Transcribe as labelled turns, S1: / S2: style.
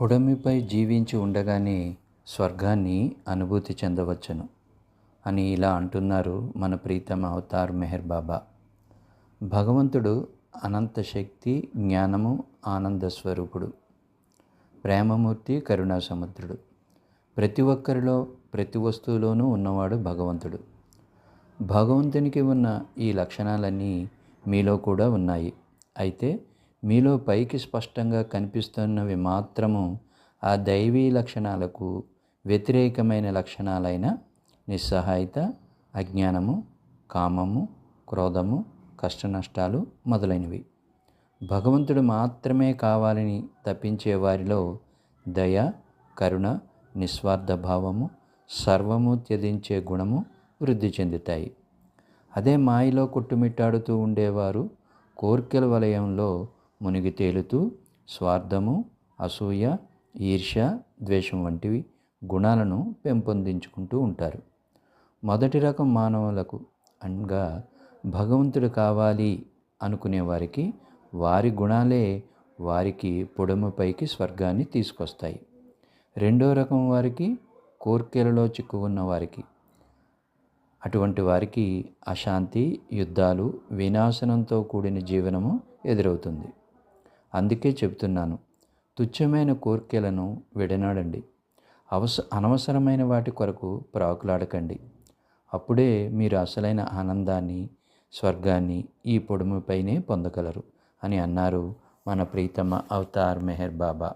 S1: పుడమిపై జీవించి ఉండగానే స్వర్గాన్ని అనుభూతి చెందవచ్చును అని ఇలా అంటున్నారు మన ప్రీతమ అవతార్ మెహర్ బాబా. భగవంతుడు అనంత శక్తి, జ్ఞానము, ఆనంద స్వరూపుడు, ప్రేమమూర్తి, కరుణా సముద్రుడు. ప్రతి ఒక్కరిలో, ప్రతి వస్తువులోనూ ఉన్నవాడు భగవంతుడు. భగవంతునికి ఉన్న ఈ లక్షణాలన్నీ మీలో కూడా ఉన్నాయి. అయితే మీలో పైకి స్పష్టంగా కనిపిస్తున్నవి మాత్రము ఆ దైవీ లక్షణాలకు వ్యతిరేకమైన లక్షణాలైన నిస్సహాయత, అజ్ఞానము, కామము, క్రోధము, కష్టనష్టాలు మొదలైనవి. భగవంతుడు మాత్రమే కావాలని తప్పించే వారిలో దయ, కరుణ, నిస్వార్థ భావము, సర్వము త్యజించే గుణము వృద్ధి చెందుతాయి. అదే మాయలో కొట్టుమిట్టాడుతూ ఉండేవారు కోర్కెల వలయంలో మునిగి తేలుతూ స్వార్థము, అసూయ, ఈర్ష్య, ద్వేషం వంటివి గుణాలను పెంపొందించుకుంటూ ఉంటారు. మొదటి రకం మానవులకు అనగా భగవంతుడు కావాలి అనుకునే వారికి వారి గుణాలే వారికి పొడముపైకి స్వర్గాన్ని తీసుకొస్తాయి. రెండో రకం వారికి కోర్కెలలో చిక్కుకున్న వారికి, అటువంటి వారికి అశాంతి, యుద్ధాలు, వినాశనంతో కూడిన జీవనము ఎదురవుతుంది. అందుకే చెబుతున్నాను, తుచ్చమైన కోర్కెలను విడనాడండి. అనవసరమైన వాటి కొరకు ప్రాకులాడకండి. అప్పుడే మీరు అసలైన ఆనందాన్ని, స్వర్గాన్ని ఈ పొడుముపైనే పొందగలరు అని అన్నారు మన ప్రీతమ అవతార్ మెహర్ బాబా.